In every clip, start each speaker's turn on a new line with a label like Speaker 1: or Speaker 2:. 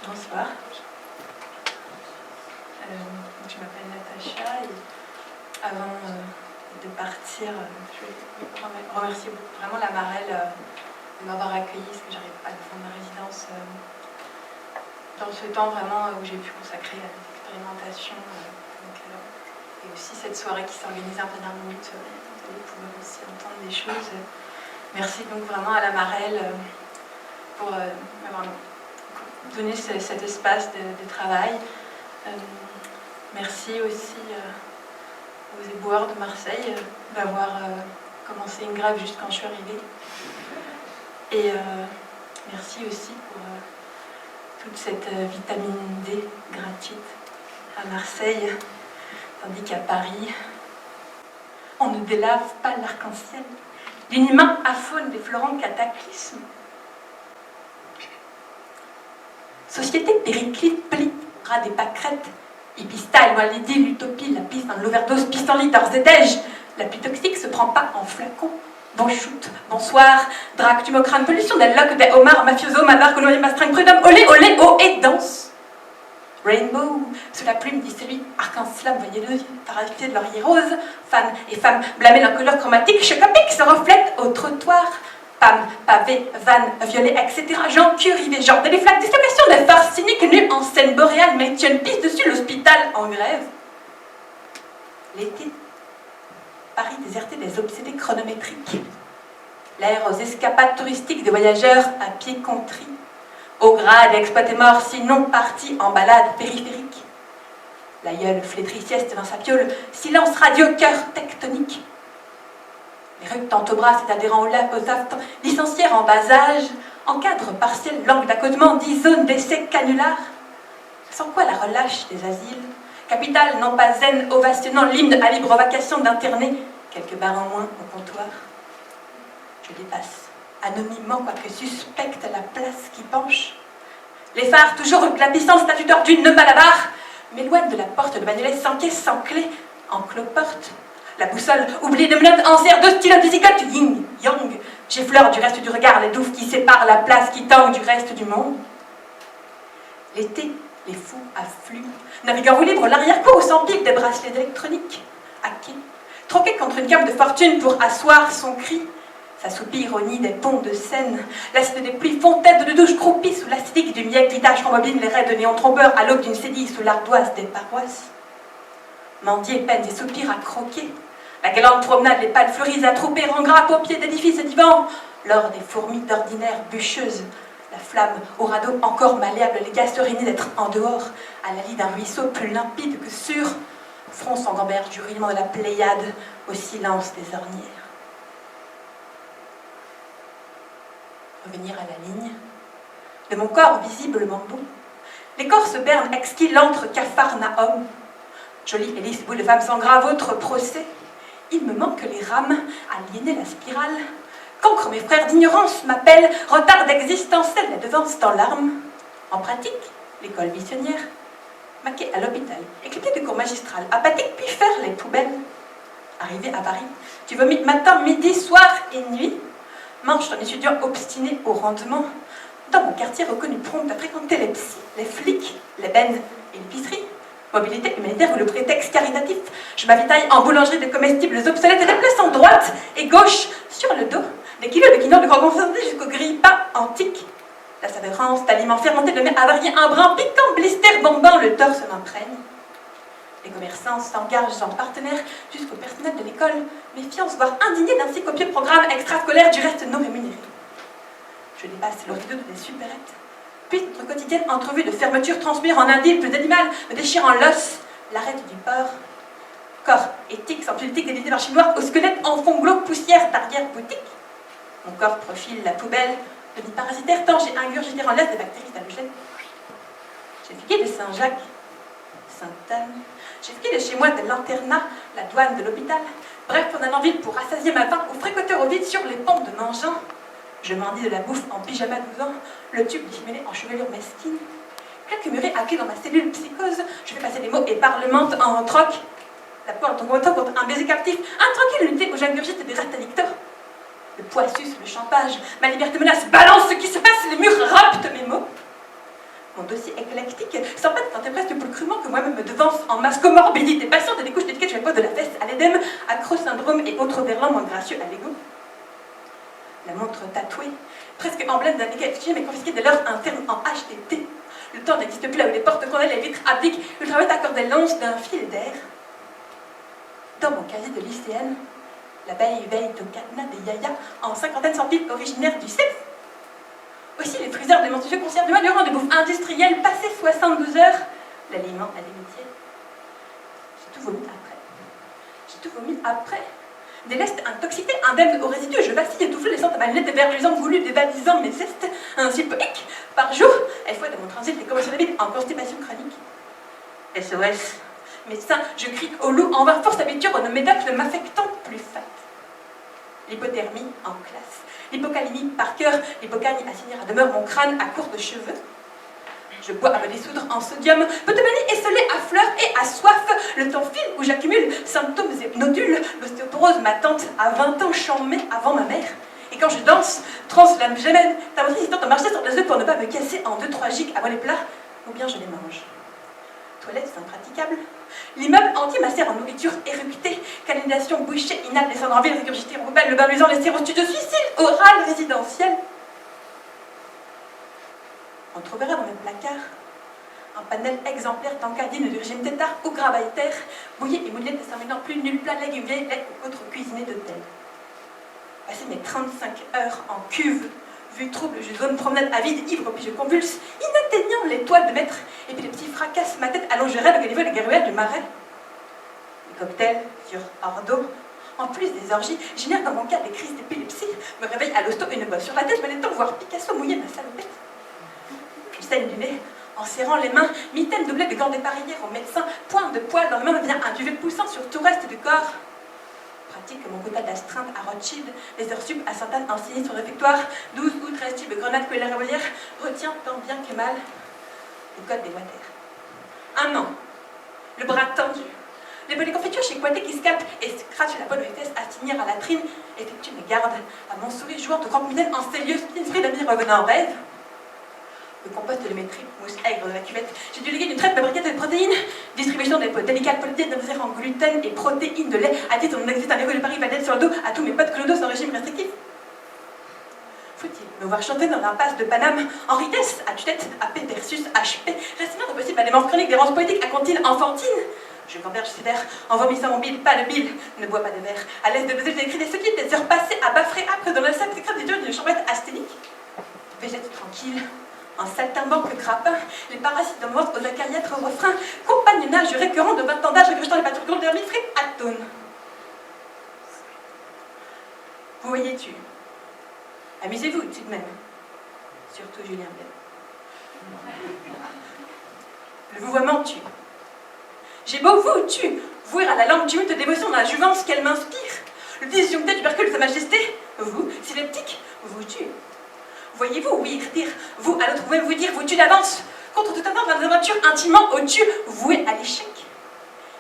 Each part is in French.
Speaker 1: Bonsoir. Je m'appelle Natacha et avant de partir, je vais remercier vraiment la Marelle de m'avoir accueillie parce que j'arrive à la fin de ma résidence dans ce temps vraiment où j'ai pu consacrer à l'expérimentation et aussi cette soirée qui s'organise un peu dernière minute, vous allez pouvoir aussi entendre des choses. Merci donc vraiment à la Marelle pour m'avoir donné cet espace de travail. Merci aussi aux éboueurs de Marseille d'avoir commencé une grève juste quand je suis arrivée. Et merci aussi pour toute cette vitamine D gratuite à Marseille, tandis qu'à Paris, on ne délave pas l'arc-en-ciel d'une main aphone des florents cataclysmes. Société périclite, pli, ras des pâquerettes, hippie-style, loin l'idylle, l'utopie, la piste, l'overdose, pissenlit, d'ores et déj. La pluie toxique se prend pas en flacon. Bon shoot, bonsoir, drac, tumocrane, pollution des loques, des homards, mafioso, madar, colonier, mastring, prud'homme, olé, olé, oh et danse. Rainbow, sous la plume dit celui, arc-en-flamme, voyez le parasité de laurier rose, fans et femmes blâmées d'un couleur chromatique, choc-à-pic se reflètent au trottoir. Pam, pavé, vanne, violet, etc. Jean, currivé, genre des flaques, dislocation des farces cyniques nues en scène boréale, mais tiennent piste dessus l'hôpital en grève. L'été, Paris déserté des obsédés chronométriques. L'air aux escapades touristiques des voyageurs à pied contrit. Au grade exploité mort, sinon parti en balade périphérique. L'aïeul flétrit sieste dans sa piole, silence radio, cœur tectonique. Les rues tantôt bras et adhérents aux aftes, licenciaires en bas âge, encadre partiel, langue d'accotement, 10 zones d'essai canular. Sans quoi la relâche des asiles, capitale non pas zen, ovationnant l'hymne à libre vacation d'internés, quelques bars en moins au comptoir. Je dépasse, anonymement, quoique suspecte la place qui penche. Les phares, toujours la puissance statuteur d'une malabar, m'éloignent de la porte de Bagnolet sans caisse, sans clé, en cloporte. La boussole, oublie de menottes en serre de stylo de zigote, yin, yang. J'effleure du reste du regard les douves qui séparent la place qui tangue du reste du monde. L'été, les fous affluent, naviguant au libre, l'arrière-cour sans pique des bracelets d'électronique. Hacké, troqué contre une cape de fortune pour asseoir son cri. Sa soupire au nid des ponts de Seine, l'acide des pluies fontaines de douche croupie sous l'acidique du miel qui tâche rembobine les raies de néon trompeur à l'aube d'une cédille sous l'ardoise des paroisses. Mendier peine et soupire à croquer. La galante promenade, les pales fleuries attroupées en grappe au pied d'édifices divans. L'or des fourmis d'ordinaire bûcheuses. La flamme au radeau encore malléable, les gars serinés d'être en dehors, à la lie d'un ruisseau plus limpide que sûr. Front sans gamberge du roulement de la Pléiade, au silence des ornières. Revenir à la ligne. De mon corps visiblement beau. Les corps se bernent exquis l'antre Capharnaüm. Jolie hélice, boule de femme sans grave autre procès. Il me manque les rames, aliéner la spirale. Cancre mes frères d'ignorance m'appellent, retard d'existentiel, la devance en larmes. En pratique, l'école missionnaire, maquée à l'hôpital, éclipsée du cours magistral, apathique puis faire les poubelles. Arrivé à Paris, tu vomis matin, midi, soir et nuit. Mange ton étudiant obstiné au rendement. Dans mon quartier reconnu prompt à fréquenter les psys, les flics, les bennes et l'épicerie. Mobilité humanitaire ou le prétexte caritatif. Je m'avitaille en boulangerie de comestibles obsolètes et déplace en droite et gauche sur le dos des kilos de quinoa de grand confondé jusqu'aux grille-pains antiques. La savérance d'aliments fermentés de mets avariés, un brin piquant, blister bombant, le torse m'imprègne. Les commerçants s'engagent en partenaire jusqu'au personnel de l'école, méfiance voire indignée d'un si copieux programme extrascolaire du reste non rémunéré. Je dépasse le rideau des supérettes. Puis notre quotidienne entrevue de fermeture transmire en indile plus d'animal, me déchirant l'os, l'arête du porc. Corps éthique, sans politique dédité par chinois, au squelette en fond glauque, poussière d'arrière-boutique. Mon corps profile la poubelle, le nid parasitaire tant j'ai ingurgité en l'air des bactéries halogènes. J'ai fugué de Saint-Jacques, Sainte-Anne. J'ai fugué de chez moi de l'internat, la douane de l'hôpital. Bref, on a envie pour rassasier ma faim ou fréquenter au vide sur les pompes de Mangin. Je mendie de la bouffe en pyjama 12 ans, le tube dissimulé en chevelure mesquine. Quelques murets acquis dans ma cellule psychose, je fais passer des mots et parlemente en troc. La poire tombe autant contre un baiser captif, intranquille l'unité où j'ingurgite des ratalictors. Le poids suce, le champage, ma liberté menace, balance ce qui se passe, les murs raptent mes mots. Mon dossier masse, comorbidité patiente et des couches d'étiquette sur les poids de la veste à l'édème, acro-syndrome et autres verlins moins gracieux à l'ego. La montre tatouée, presque emblème d'un négatif, mais confisquée dès lors un terme en HTT. Le temps n'existe plus là où les portes condamnent, les vitres abdiquent, l'ultraviolet accorde l'once d'un fil d'air. Dans mon casier de lycéenne, la veille de cadenas des yayas en cinquantaine sans pipe originaire du sexe. Aussi les friseurs des monstrueux conserves du malheureux de bouffe industrielle, passé 72 heures, l'aliment à l'amitié. J'ai tout vomi après. J'ai tout vomi après. Des lestes intoxiqués, indemnes aux résidus, je vacille, étouffé, laissant à ma lunette des verres luisants voulus, dévalisant mes cestes, ainsi poétique. Par jour, elle fouette de mon transit des commotions débiles en constipation chronique. SOS. Médecin, je crie au loup, en vain force habituée, renommée d'acte m'affectant plus fat. L'hypothermie en classe. L'hypocalémie par cœur, l'hypocanie assignée à demeure mon crâne à court de cheveux. Je bois à me dissoudre en sodium, potomanie esselée à fleurs et à soif. Le temps file où j'accumule symptômes et nodules. L'ostéoporose m'attente à 20 ans chambée avant ma mère. Et quand je danse, translame jamais, ta moitié hésitant à marcher sur les œufs pour ne pas me casser en 2-3 gigs avant les plats, ou bien je les mange. Toilettes impraticables. L'immeuble entier macère en nourriture éructée. Canalisation bouchée, inhale, descendre en ville, régurgité, rebelle, le bain luisant, les sérostudieux, suicide oral résidentiel. On trouvera dans mes placards un panel exemplaire d'encadine du régime tétard ou gravailletaire, bouillé et moulé, déterminant plus nul plat, légumes, vieilles, lait ou autres cuisinés d'hôtel. Passer mes 35 heures en cuve, vue trouble, je zone promenade avide, ivre, puis je convulse, inatteignant l'étoile de maître, et puis les petits fracassent ma tête, allonge rêve au niveau des garuelles du marais. Les cocktails sur Ordo, en plus des orgies, génèrent dans mon cas des crises d'épilepsie, me réveille à l'hosto une bosse sur la tête, me laissant voir Picasso mouiller ma salopette. Je saigne du nez, en serrant les mains, mitaine doublée de gants dépareillés au médecin, pointe de poil dans les mains me vient un duvet poussant sur tout reste du corps. Pratique mon quota d'astreinte à Rothschild, les heures sup à Sainte-Anne en sinistre réfectoire, 12 ou 13 tubes grenades que la révolière retient tant bien que mal le code des water. 1 an, le bras tendu, les bonnes confitures chez Coité qui scalpent et scratchent la peau de mes fesses à signer à la trine, effectuent mes gardes à mon sourire jouant de grande mitaine en sérieux, spinfree d'amis revenant en rêve. Le compost de mes tripes, mousse aigre de la cuvette. J'ai dû léguer d'une traite ma briquette de protéines. Distribution des pots délicates politiques d'adversaires en gluten et protéines de lait. À titre, on existe un héros de Paris Vadel sur le dos à tous mes potes clodos en régime restrictif. Faut-il me voir chanter dans l'impasse de Paname, Henri Dess, à tue-tête, AP versus HP, restreint de possible à démence chronique d'errance poétique à comptine enfantine. Je converge sévère, en vomissant mon bile, pas de bile, ne bois pas de verre. À l'aise de baiser, j'ai écrit des soquilles, des heures passées à baffrer âpre dans le sac secret des dieux d'une chambrette asthénique. Végète tranquille. En saltimbanque grappin, les parasites de mort aux acariâtres refrains, compagnonnage récurrent de 20 ans d'âge régurgitant les patrouilles d'hermifré atones. Vous voyez-tu, amusez-vous tout de même, surtout Julien Bell. Le vouvoiement tue. J'ai beau vous tue, vouer à la lampe tumulte d'émotion dans la jouvence qu'elle m'inspire. Le disjoncté tubercule de sa majesté, vous, sylleptique, vous tue. Voyez-vous, oui, dire, vous, à l'autre, vous même vous dire, vous tue d'avance, contre toute attente dans des aventures intimement odieux, vouées à l'échec.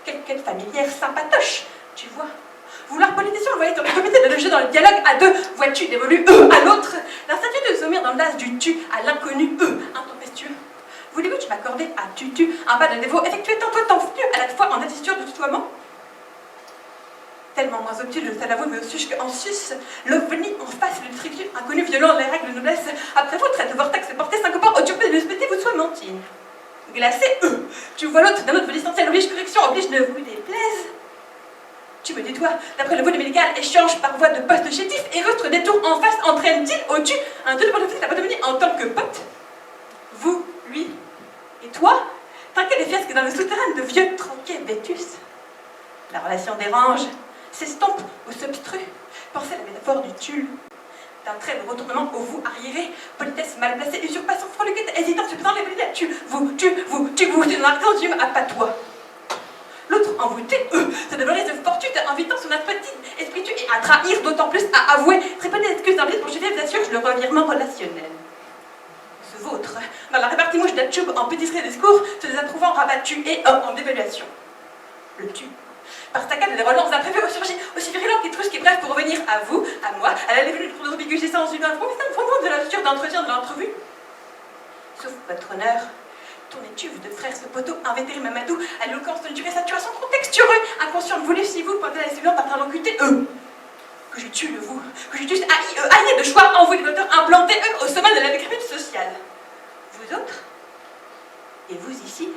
Speaker 1: Quelle quête familière, sympatoche, tu vois. Vouloir politiser le voyer dans le comité de jeu dans le dialogue à deux, vois-tu, dévolu à l'autre. L'incertitude de sommeil dans l'as du tu à l'inconnu, intempéstueux. Voulez-vous que tu m'accordes à tu, un pas de dévot effectué tantôt tant fenu, à la fois en attitude de tutoiement? Tellement moins obtus, je sais l'avouer, mais aussi qu'en sus, l'ovni en face, le tribu inconnu, violent les règles de noblesse, après vous, traite de vortex porté 5 pas, occupé de l'espété, vous sois menti. Glacé, tu vois l'autre d'un autre licenciel, oblige correction, oblige ne vous déplaise. Tu me dis, toi, d'après le vote médical, échange par voie de poste chétif, et rustre détour en face, entraîne-t-il au-dessus un deux de porte la potomanie en tant que pote? Vous, lui, et toi, trinquez les fiasques dans le souterrain de vieux tronquets vétus. La relation dérange, s'estompe ou s'obstrue. Pensez à la métaphore du tulle. D'un trait de retournement au vous arriéré, politesse mal placée, usurpation froliquette, hésitant, se faisant les valider, tu, dans l'argent du à pas toi. L'autre envoûté, se dévalorise de fortune, invitant son appétit spiritueux et à trahir, d'autant plus à avouer, très peu d'excuses d'un pour chefer, vous assure le revirement relationnel. Ce vôtre, dans la répartie mouche d'Atchoub en pétisserie discours, se désapprouvant rabattu et en dévaluation. Le tu. Par staccade des relances imprévues surgit aussi virulentes qu'étrusques et bref pour revenir à vous, à moi, à la levée du trou ambigu sans une fondement de la future d'entretien de l'entrevue. Sauf votre honneur, Tourner tuve de frère ce poteau, invétéré Mamadou, à l'éloquence de durée saturation contextueux, inconscient de voulu si vous, pendant la suivante interlocuté, eux. Que je tue le vous, que je tue aïe de choix en vous, les moteurs implantés, eux, au sommet de la décrépitude sociale. Vous autres, et vous ici,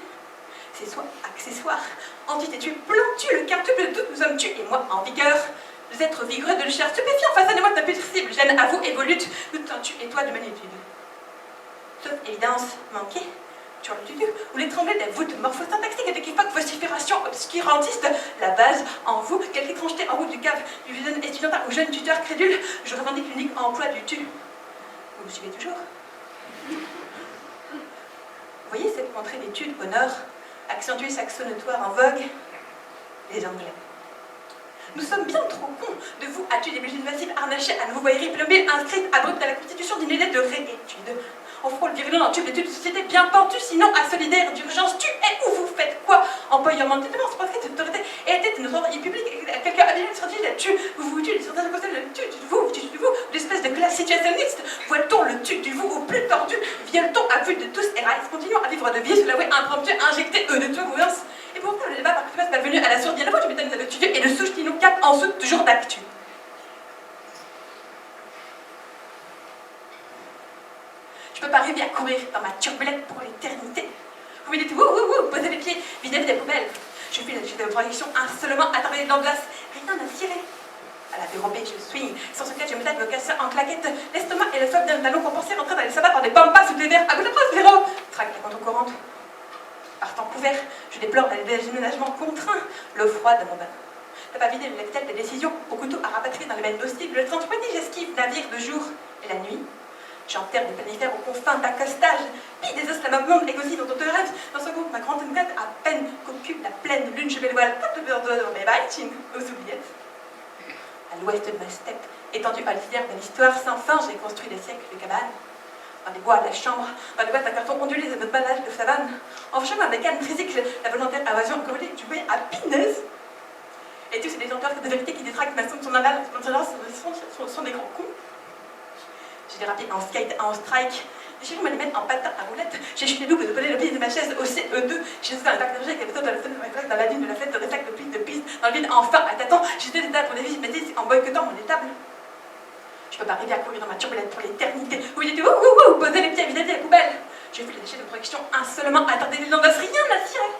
Speaker 1: c'est soit accessoire, entité tuée, plantu, le quintuple de toutes nous sommes tués, et moi en vigueur, vous êtes vigoureux de le chair stupéfiant, face à des mots d'impulsible, gêne à vous et vos luttes, nous tu et toi de magnitude. Sauf évidence manquée, turlutude, ou l'étranglé des voûtes morphosyntaxiques et d'équivoques vociférations obscurantistes, la base en vous, quelque étrangeté en route du cap, du jeune étudiant ou jeune tuteur crédule, je revendique l'unique emploi du tu. Vous me suivez toujours? Vous voyez cette contrée d'études au nord, accentuée saxonnotoire en vogue? Les Anglais. Nous sommes bien trop cons de vous, études invasives harnachées à nouveau voyeries plombées, inscrites abruptes à la constitution d'une idée de réétude. On frôle virulent en tube d'études de société bien pentues, sinon à solidaire d'urgence. Tu es où vous faites quoi? Empoignement de défense, proscrite autorité et était notre ordre public, quelqu'un habillé de stratégie là-dessus. Vous tuez, les certains conseils le tu du vous, l'espèce de classe situationniste. Voile-t-on le tu du vous au plus tordu? Viole-t-on à vue de tous et rails? Continuons à vivre de vie sur la voie impromptue, injectée de toute gouvernance. Et pourtant, le débat par Christmas pas venu à la sourde bien avant, tu m'étonnes de tuer et de souche qui nous cap en dessous toujours d'actu. Je peux pas arriver à courir dans ma turbulette pour l'éternité. Vous me dites, posez les pieds vis-à-vis des poubelles. Je file de votre projection insolemment attardée dans glace. Rien à cirer. À la dérobée, je swing. Sans ce cas, je me tape me casser en claquette. L'estomac et le soif d'un talon compensé rentrer dans les sabbats par des pampas sous des verres. À bout de presse, zéro. Traque la contre-courante. Par temps couvert, je déplore les déménagements contraints. L'eau froide de mon bain. T'as pas vidé le lectel des décisions au couteau à rapatrier dans les veines hostiles. Le transport j'esquive navire de jour et la nuit. J'enterre des planifères aux confins d'accostage, pille des os la monde égocie dont on te rêve, dans ce groupe ma grande enquête à peine qu'occupe la pleine lune, je vais le voile, pas de beurre dans mes baïtines, aux oubliettes. À l'ouest de ma steppe, étendue à l'hiver de l'histoire sans fin, j'ai construit des siècles de cabanes. Dans les bois de la chambre, dans les boîtes à carton ondulées de notre balage de savane, en chemin des cannes tricycles, la volontaire invasion corrélée du bruit à Pinez. Et tous ces détenteurs de vérité qui détraquent ma somme, son aval, sont des grands cons. J'ai dérapé en skate, en strike. J'ai voulu me les mettre en patin à roulette. J'ai chuté double de coller le pied de ma chaise au CE2. J'ai sauté un bac d'argent avec la méthode de la fenêtre dans la ligne de la fenêtre de réflexe de piste de piste. Dans le vide, enfin, à tâtons, j'ai jeté des tables pour des visites métiers en boycottant mon étable. Je peux pas arriver à courir dans ma turbulette pour l'éternité. Vous dites, posez les pieds vis-à-vis des poubelles. J'ai vu les déchets de projection insolemment attardés les landas, rien à cirer.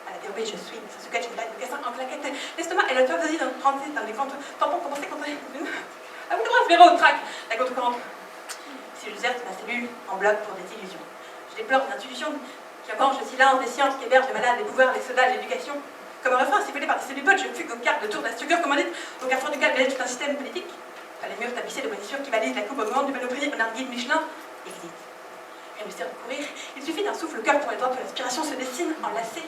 Speaker 1: À la dérobée, je suis, sans ce cas, je me batte de cassin en claquette. L'estomac et la toile vas-y dans les grands tampons commencés contre les. Ah oui, droit, véro, trac, la contre-courante. Si je déserte ma cellule en bloc pour des illusions. Je déplore une intuition qui avance le silence des sciences qui hébergent les malades, les pouvoirs, les soldats, l'éducation. Comme un refrain sifflé par des cellules, je fugue aux cartes de tour de la structure commandite, au carrefour duquel village tout un système politique. Par les murs tapissés de moisissures qui balisent la coupe au moment du monoprix, un arguide Michelin, existe. Rien ne sert de courir, il suffit d'un souffle, le cœur pour les droits que l'aspiration se dessine enlacée.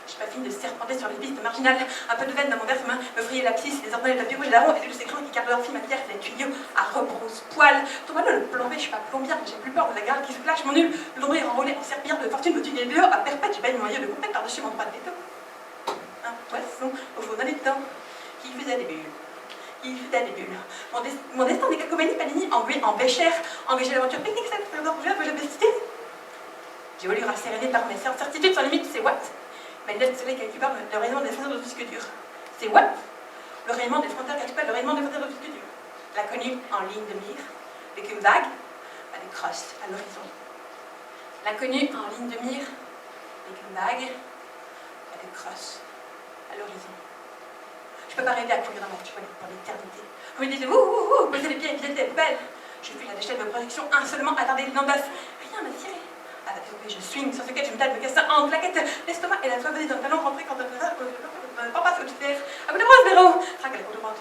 Speaker 1: J'ai pas fini de serpenter sur les pistes marginales, un peu de veine dans mon verre main, me frayer l'abscisse, les ordonnés, le tapis rouge et la ronde, et tous ces crans qui gardent leur fille matière, les tuyaux à rebrousse-poil. Tourne-moi le plomber, je suis pas plombière, mais j'ai plus peur de la garde qui se clash, mon nul, l'ombre enrôlé en serpillère de fortune, au-dessus des dehors, à perpète, j'ai pas une moyen de compète par-dessus mon droit de veto. Un poisson au fond d'un étang, qui faisait des bulles. Mon destin des calcomanies panini englué en béchère, engagé l'aventure pique-nique, ça fait d'orgueil, peu de j'ai voulu rasséréner par mes certitudes sans limite, c'est what? Mais le soleil quelque part, le rayonnement des frontières de tout ce que dure. C'est what? Le rayonnement des frontières quelque part, le rayonnement des frontières de tout ce que dure. L'inconnu en ligne de mire, l'écume vague, à des crosses à l'horizon. L'inconnu en ligne de mire, l'écume vague, à des crosses à l'horizon. Je peux pas rêver à courir dans ma turbulette pour l'éternité. Vous me dites, posez les pieds et des poubelles. Je fuis la déchet de projection insolemment attardée de l'andasse. Rien à cirer. À la théorie, je swing sur ce quai, je me tape le cassin en claquette. L'estomac et la soif vas-y dans le talon rentré quand on fait ça, pas passer au-dessus de l'air. À bout de bras, véro. Traque à la contre-pente.